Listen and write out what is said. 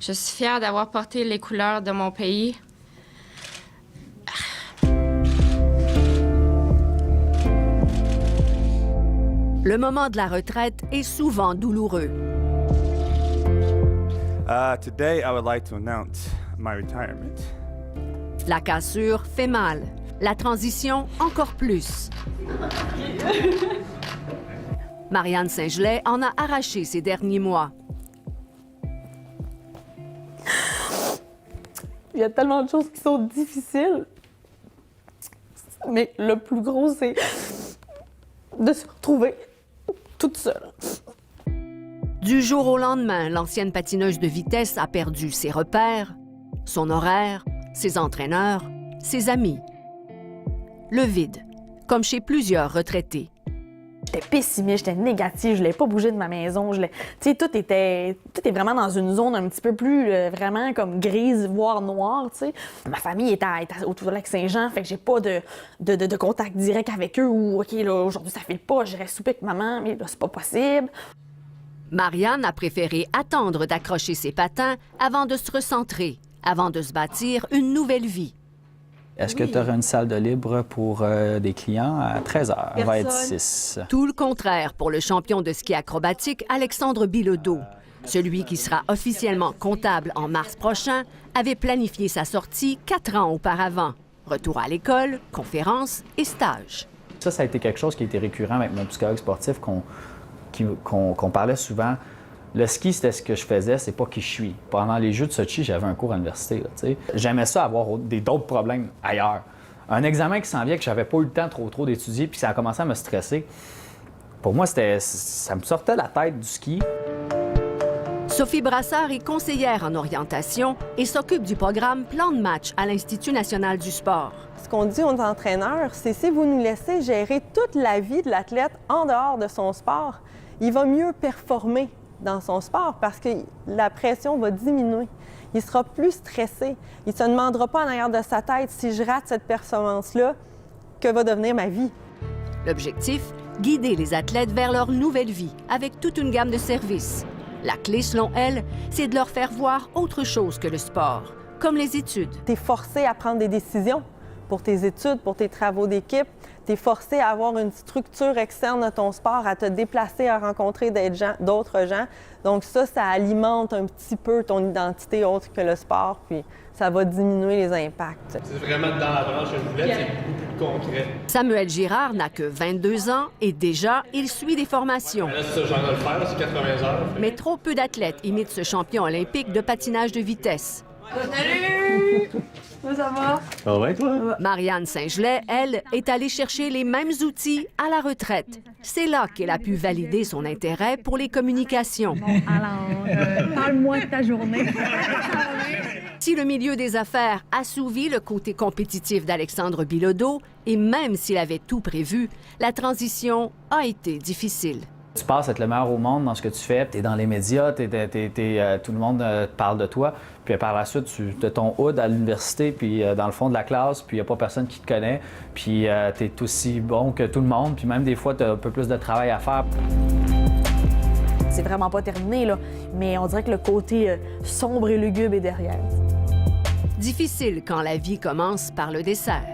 Je suis fière d'avoir porté les couleurs de mon pays. Le moment de la retraite est souvent douloureux. Today, I would like to announce my retirement. La cassure fait mal. La transition, encore plus. Marianne Saint-Gelais en a arraché ces derniers mois. Il y a tellement de choses qui sont difficiles. Mais le plus gros, c'est de se retrouver toute seule. Du jour au lendemain, l'ancienne patineuse de vitesse a perdu ses repères, son horaire, ses entraîneurs, ses amis. Le vide, comme chez plusieurs retraités. J'étais pessimiste, j'étais négative, je voulais pas bouger de ma maison. Tu sais, tout est vraiment dans une zone un petit peu plus vraiment comme grise, voire noire, tu sais. Ma famille est autour de Lac-Saint-Jean, fait que j'ai pas de contact direct avec eux ou OK, là, aujourd'hui, ça file pas, j'irai souper avec maman, mais là, c'est pas possible. Marianne a préféré attendre d'accrocher ses patins avant de se recentrer, avant de se bâtir une nouvelle vie. Est-ce que tu auras une salle de libre pour des clients à 13h? On va être 6. Tout le contraire pour le champion de ski acrobatique Alexandre Bilodeau. Celui qui sera officiellement comptable en mars prochain avait planifié sa sortie 4 ans auparavant. Retour à l'école, conférences et stages. Ça a été quelque chose qui a été récurrent avec mon psychologue sportif qu'on parlait souvent. Le ski, c'était ce que je faisais, c'est pas qui je suis. Pendant les Jeux de Sochi, j'avais un cours à l'université. J'aimais ça avoir d'autres problèmes ailleurs. Un examen qui s'en vient que j'avais pas eu le temps trop d'étudier, puis ça a commencé à me stresser. Pour moi, ça me sortait la tête du ski. Sophie Brassard est conseillère en orientation et s'occupe du programme Plan de match à l'Institut national du sport. Ce qu'on dit aux entraîneurs, c'est si vous nous laissez gérer toute la vie de l'athlète en dehors de son sport, il va mieux performer dans son sport parce que la pression va diminuer. Il sera plus stressé. Il ne se demandera pas en arrière de sa tête si je rate cette performance-là, que va devenir ma vie. L'objectif, guider les athlètes vers leur nouvelle vie avec toute une gamme de services. La clé, selon elle, c'est de leur faire voir autre chose que le sport, comme les études. Tu es forcé à prendre des décisions pour tes études, pour tes travaux d'équipe. Tu es forcé à avoir une structure externe de ton sport, à te déplacer, à rencontrer d'autres gens. Donc ça alimente un petit peu ton identité autre que le sport, puis ça va diminuer les impacts. C'est vraiment dans la branche que je voulais, c'est beaucoup plus concret. Samuel Girard n'a que 22 ans et déjà, il suit des formations. Là, c'est ça, j'en ai le faire, c'est 80 heures. Mais trop peu d'athlètes imitent ce champion olympique de patinage de vitesse. Salut! Ça va? Ça va, toi? Marianne Saint-Gelais, elle, est allée chercher les mêmes outils à la retraite. C'est là qu'elle a pu valider son intérêt pour les communications. Bon, alors, parle-moi de ta journée. Si le milieu des affaires assouvit le côté compétitif d'Alexandre Bilodeau, et même s'il avait tout prévu, la transition a été difficile. Tu passes à être le meilleur au monde dans ce que tu fais. Tu es dans les médias, tout le monde parle de toi. Puis par la suite, tu as ton hood à l'université, puis dans le fond de la classe, puis il n'y a pas personne qui te connaît. Puis tu es aussi bon que tout le monde, puis même des fois, tu as un peu plus de travail à faire. C'est vraiment pas terminé, là, mais on dirait que le côté sombre et lugubre est derrière. Difficile quand la vie commence par le dessert.